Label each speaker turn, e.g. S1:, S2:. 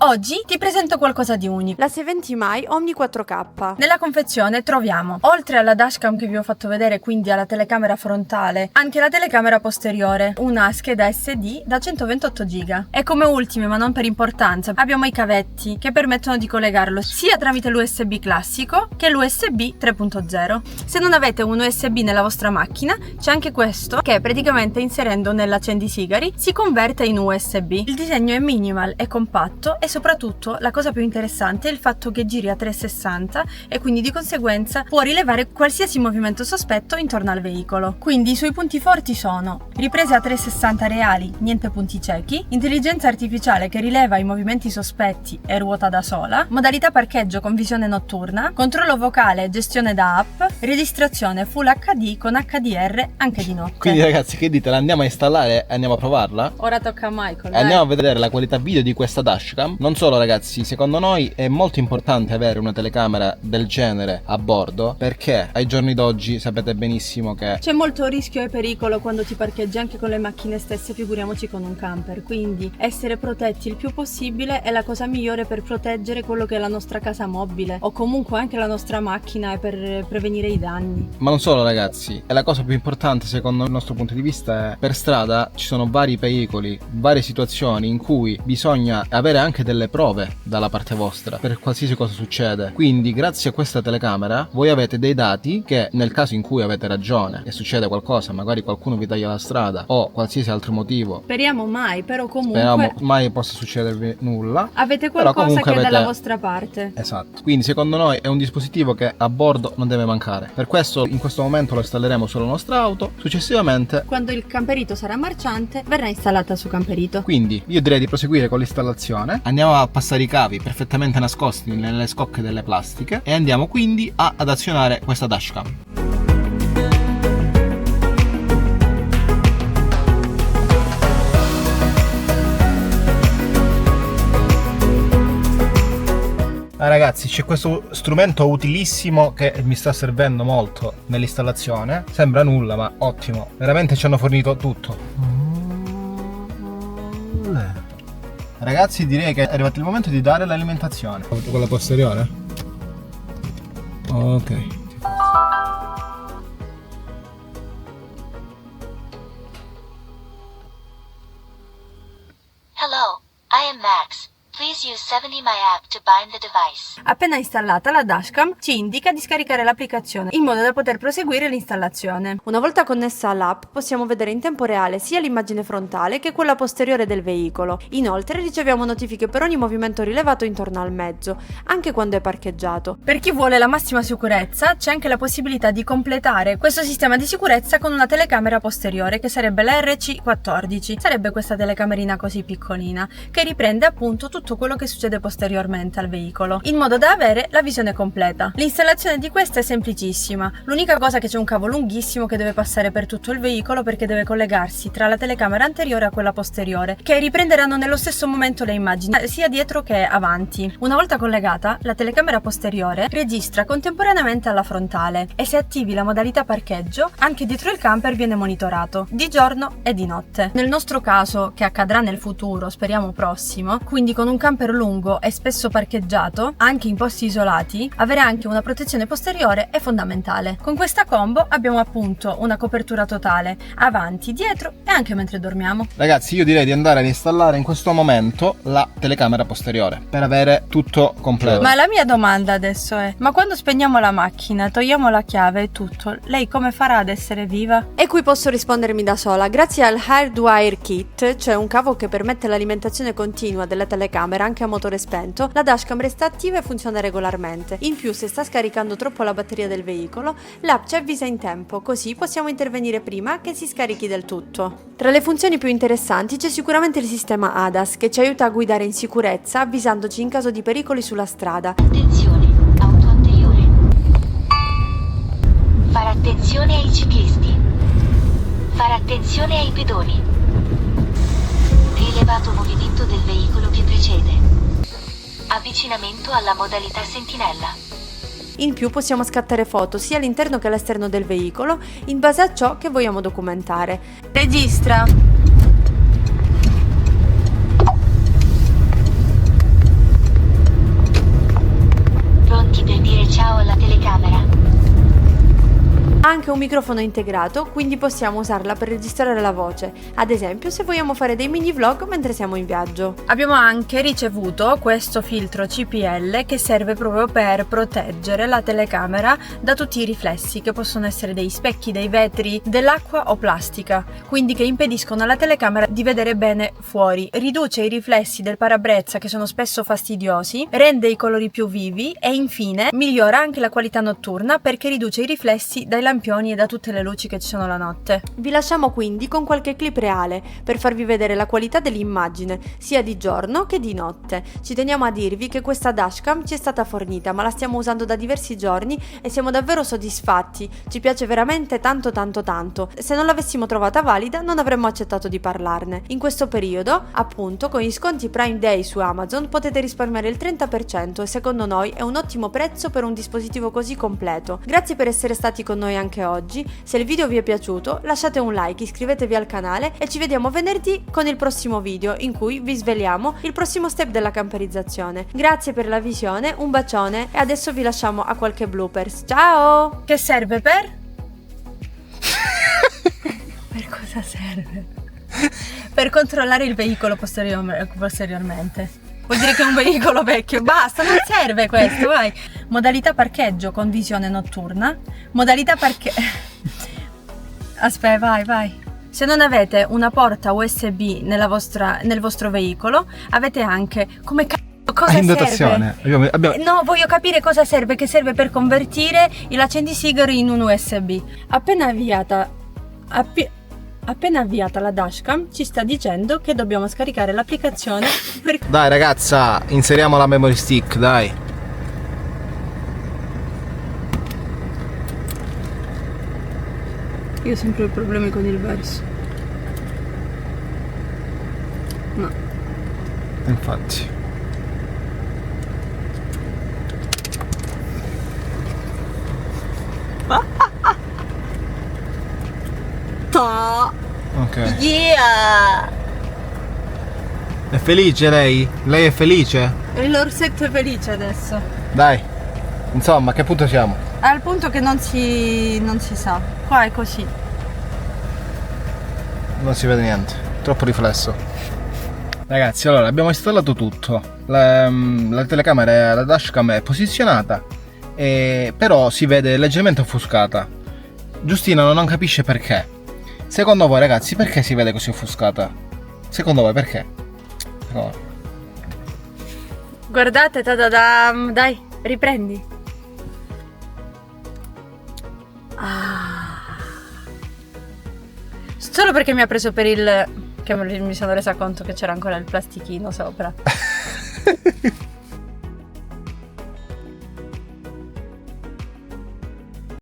S1: Oggi ti presento qualcosa di unico.
S2: La 70 Mai Omni 4K.
S1: Nella confezione troviamo, oltre alla dashcam che vi ho fatto vedere, quindi alla telecamera frontale, anche la telecamera posteriore, una scheda SD da 128 GB. E come ultime, ma non per importanza, abbiamo i cavetti che permettono di collegarlo sia tramite l'USB classico che l'USB 3.0. Se non avete un USB nella vostra macchina, c'è anche questo che praticamente inserendo nell'accendisigari si converte in USB. Il disegno è minimal, è compatto e soprattutto la cosa più interessante è il fatto che giri a 360 e quindi di conseguenza può rilevare qualsiasi movimento sospetto intorno al veicolo. Quindi i suoi punti forti sono riprese a 360 reali, niente punti ciechi, intelligenza artificiale che rileva i movimenti sospetti e ruota da sola, modalità parcheggio con visione notturna, controllo vocale e gestione da app, registrazione Full HD con HDR anche di notte.
S3: Quindi ragazzi, che dite? La andiamo a installare e andiamo a provarla?
S1: Ora tocca a Michael.
S3: Andiamo a vedere la qualità video di questa dashcam. Non solo ragazzi, secondo noi è molto importante avere una telecamera del genere a bordo, perché ai giorni d'oggi sapete benissimo che
S1: c'è molto rischio e pericolo quando ti parcheggi anche con le macchine stesse, figuriamoci con un camper. Quindi essere protetti il più possibile è la cosa migliore per proteggere quello che è la nostra casa mobile o comunque anche la nostra macchina e per prevenire i danni.
S3: Ma non solo ragazzi, e la cosa più importante secondo il nostro punto di vista è per strada ci sono vari pericoli, varie situazioni in cui bisogna avere anche delle prove dalla parte vostra per qualsiasi cosa succede. Quindi grazie a questa telecamera voi avete dei dati che nel caso in cui avete ragione e succede qualcosa, magari qualcuno vi taglia la strada o qualsiasi altro motivo,
S1: speriamo mai, però comunque
S3: speriamo mai possa succedervi nulla,
S1: avete qualcosa che è
S3: avete
S1: dalla vostra parte.
S3: Esatto. Quindi secondo noi è un dispositivo che a bordo non deve mancare. Per questo in questo momento lo installeremo sulla nostra auto, successivamente
S1: quando il camperito sarà marciante verrà installata su camperito.
S3: Quindi io direi di proseguire con l'installazione. Andiamo a passare i cavi perfettamente nascosti nelle scocche delle plastiche e andiamo quindi ad azionare questa dashcam. Ragazzi, c'è questo strumento utilissimo che mi sta servendo molto nell'installazione. Sembra nulla, ma ottimo. Veramente ci hanno fornito tutto. Ragazzi, direi che è arrivato il momento di dare l'alimentazione. Con la posteriore? Ok.
S4: Hello, I am Max. Please use 70 My app to bind the device.
S1: Appena installata, la dashcam ci indica di scaricare l'applicazione in modo da poter proseguire l'installazione.
S2: Una volta connessa all'app possiamo vedere in tempo reale sia l'immagine frontale che quella posteriore del veicolo. Inoltre riceviamo notifiche per ogni movimento rilevato intorno al mezzo, anche quando è parcheggiato.
S1: Per chi vuole la massima sicurezza c'è anche la possibilità di completare questo sistema di sicurezza con una telecamera posteriore che sarebbe la RC14. Sarebbe questa telecamerina così piccolina che riprende appunto tutto quello che succede posteriormente al veicolo, in modo da avere la visione completa. L'installazione di questa è semplicissima, l'unica cosa è che c'è un cavo lunghissimo che deve passare per tutto il veicolo perché deve collegarsi tra la telecamera anteriore a quella posteriore, che riprenderanno nello stesso momento le immagini, sia dietro che avanti. Una volta collegata, la telecamera posteriore registra contemporaneamente alla frontale e se attivi la modalità parcheggio, anche dietro il camper viene monitorato, di giorno e di notte. Nel nostro caso, che accadrà nel futuro, speriamo prossimo, quindi con un camper lungo e spesso parcheggiato, anche in posti isolati, avere anche una protezione posteriore è fondamentale. Con questa combo abbiamo appunto una copertura totale, avanti, dietro e anche mentre dormiamo.
S3: Ragazzi, io direi di andare ad installare in questo momento la telecamera posteriore per avere tutto completo.
S1: Ma la mia domanda adesso è: ma quando spegniamo la macchina, togliamo la chiave e tutto, lei come farà ad essere viva?
S2: E qui posso rispondermi da sola. Grazie al Hardwire Kit, cioè un cavo che permette l'alimentazione continua della telecamera anche a motore spento, la dashcam resta attiva e funziona regolarmente. In più, se sta scaricando troppo la batteria del veicolo, l'app ci avvisa in tempo, così possiamo intervenire prima che si scarichi del tutto. Tra le funzioni più interessanti c'è sicuramente il sistema ADAS, che ci aiuta a guidare in sicurezza avvisandoci in caso di pericoli sulla strada.
S4: Attenzione, auto anteriore. Fare attenzione ai ciclisti. Fare attenzione ai pedoni. Rilevato movimento del veicolo che precede. Avvicinamento alla modalità sentinella.
S2: In più possiamo scattare foto sia all'interno che all'esterno del veicolo in base a ciò che vogliamo documentare.
S1: Registra.
S2: Ha anche un microfono integrato, quindi possiamo usarla per registrare la voce, ad esempio se vogliamo fare dei mini vlog mentre siamo in viaggio.
S1: Abbiamo anche ricevuto questo filtro CPL che serve proprio per proteggere la telecamera da tutti i riflessi, che possono essere dei specchi, dei vetri, dell'acqua o plastica, quindi che impediscono alla telecamera di vedere bene fuori. Riduce i riflessi del parabrezza, che sono spesso fastidiosi, rende i colori più vivi e infine migliora anche la qualità notturna perché riduce i riflessi dai lampioni e da tutte le luci che ci sono la notte.
S2: Vi lasciamo quindi con qualche clip reale per farvi vedere la qualità dell'immagine sia di giorno che di notte. Ci teniamo a dirvi che questa dashcam ci è stata fornita, ma la stiamo usando da diversi giorni e siamo davvero soddisfatti. Ci piace veramente tanto tanto tanto. Se non l'avessimo trovata valida non avremmo accettato di parlarne. In questo periodo, appunto, con gli sconti Prime Day su Amazon potete risparmiare il 30% e secondo noi è un ottimo prezzo per un dispositivo così completo. Grazie per essere stati con noi anche oggi. Se il video vi è piaciuto lasciate un like, iscrivetevi al canale e ci vediamo venerdì con il prossimo video in cui vi sveliamo il prossimo step della camperizzazione. Grazie per la visione, un bacione e adesso vi lasciamo a qualche bloopers. Ciao!
S1: Che serve per? Per cosa serve? Per controllare il veicolo posteriormente. Vuol dire che è un veicolo vecchio. Basta, non serve questo, vai. Modalità parcheggio con visione notturna. Modalità Aspetta, vai. Se non avete una porta USB nel vostro veicolo, avete anche come cosa
S3: in
S1: serve?
S3: dotazione. Abbiamo...
S1: No, voglio capire cosa serve, che serve per convertire l'accendisigaro in un USB. Appena avviata la dashcam ci sta dicendo che dobbiamo scaricare l'applicazione per...
S3: Dai ragazza, inseriamo la memory stick, dai.
S1: Io ho sempre problemi con il verso. No.
S3: Infatti. Ok.
S1: Yeah!
S3: È felice lei? Lei è felice?
S1: L'orsetto è felice adesso.
S3: Dai. Insomma, a che punto siamo?
S1: Al punto che non si sa. Qua è così.
S3: Non si vede niente. Troppo riflesso. Ragazzi, allora abbiamo installato tutto. La telecamera, la dashcam è posizionata, però si vede leggermente offuscata. Giustina non capisce perché. Secondo voi ragazzi, perché si vede così offuscata? Secondo voi perché? Secondo voi.
S1: Guardate, dai, riprendi. Solo perché mi ha preso per il... che mi sono resa conto che c'era ancora il plastichino sopra.